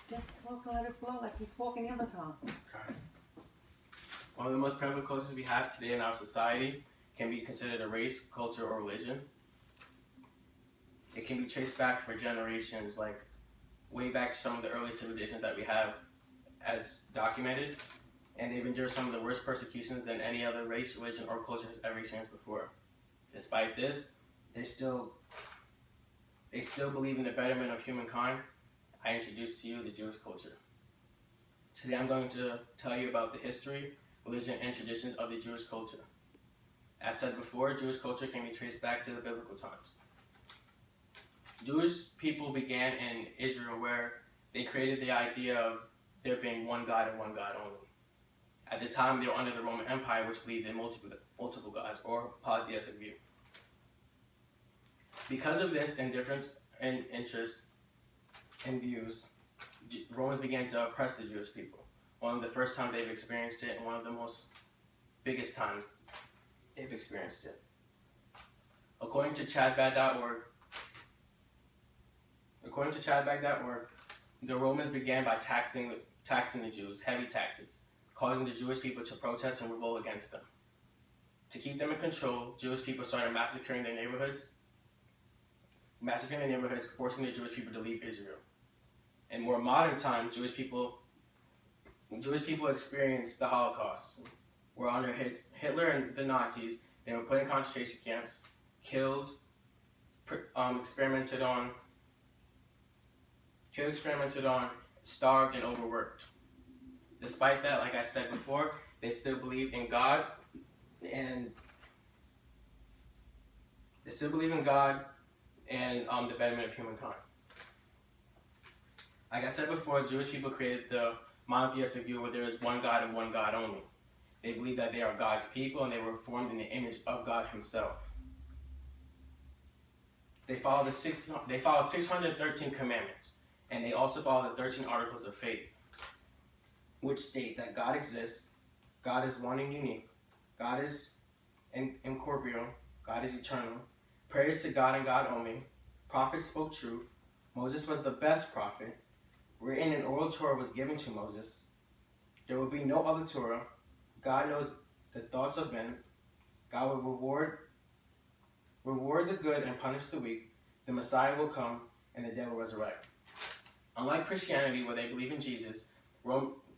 Just talk, let it flow like you're talking the other time. Okay. One of the most prevalent cultures we have today in our society can be considered a race, culture, or religion. It can be traced back for generations, like way back to some of the early civilizations that we have as documented, and they've endured some of the worst persecutions than any other race, religion, or culture has ever experienced before. Despite this, they still believe in the betterment of humankind. I introduce to you the Jewish culture. Today I'm going to tell you about the history, religion, and traditions of the Jewish culture. As said before, Jewish culture can be traced back to the biblical times. Jewish people began in Israel, where they created the idea of there being one God and one God only. At the time, they were under the Roman Empire, which believed in multiple gods, or polytheistic view. Because of this and difference in interests and views, Romans began to oppress the Jewish people. One of the first times they've experienced it, and one of the most biggest times they've experienced it. According to Chadbad.org, the Romans began by taxing the Jews, heavy taxes, causing the Jewish people to protest and revolt against them. To keep them in control, Jewish people started massacring their neighborhoods, forcing the Jewish people to leave Israel. In more modern times, Jewish people experienced the Holocaust. Were under Hitler and the Nazis. They were put in concentration camps, killed, experimented on, starved, and overworked. Despite that, like I said before, they still believe in God, and the betterment of humankind. Like I said before, Jewish people created the monotheistic view where there is one God and one God only. They believe that they are God's people and they were formed in the image of God Himself. They follow 613 commandments, and they also follow the 13 articles of faith, which state that God exists, God is one and unique, God is incorporeal, God is eternal, prayers to God and God only, prophets spoke truth, Moses was the best prophet, written and oral Torah was given to Moses, there will be no other Torah, God knows the thoughts of men, God will reward the good and punish the weak, the Messiah will come, and the dead will resurrect. Unlike Christianity, where they believe in Jesus,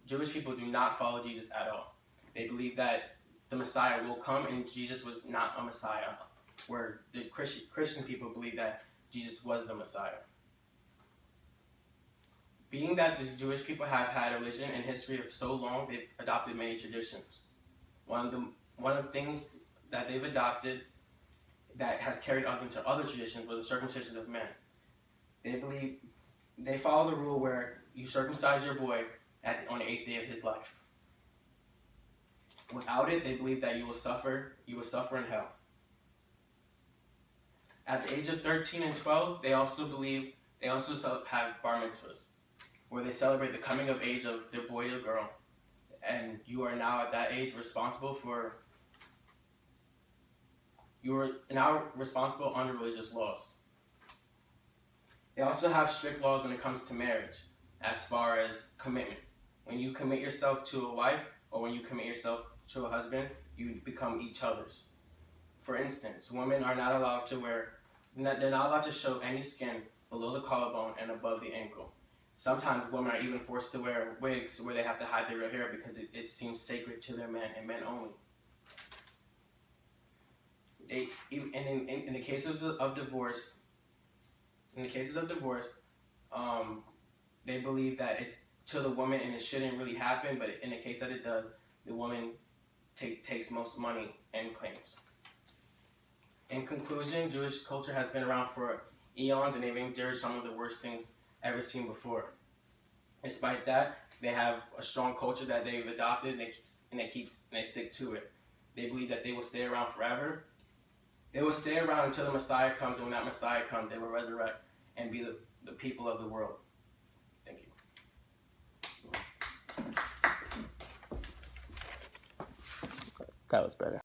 Jewish people do not follow Jesus at all. They believe that the Messiah will come, and Jesus was not a Messiah, where the Christian people believe that Jesus was the Messiah. Being that the Jewish people have had a religion and history of so long, they've adopted many traditions. One of the things that they've adopted that has carried on into other traditions was the circumcision of men. They follow the rule where you circumcise your boy on the 8th day of his life. Without it, they believe that you will suffer in hell. At the age of 13 and 12, they also have bar mitzvahs, where they celebrate the coming of age of their boy or girl, and you are now at that age responsible under religious laws. They also have strict laws when it comes to marriage, as far as commitment. When you commit yourself to a wife, or when you commit yourself to a husband, you become each other's. For instance, women are not allowed to they're not allowed to show any skin below the collarbone and above the ankle. Sometimes women are even forced to wear wigs where they have to hide their real hair because it seems sacred to their men and men only. In the cases of divorce, they believe that it's to the woman and it shouldn't really happen, but in the case that it does, the woman takes most money and claims. In conclusion, Jewish culture has been around for eons, and they've endured some of the worst things ever seen before. Despite that, they have a strong culture that they've adopted, and they stick to it. They believe that they will stay around forever. They will stay around until the Messiah comes, and when that Messiah comes, they will resurrect and be the people of the world. Thank you. That was better.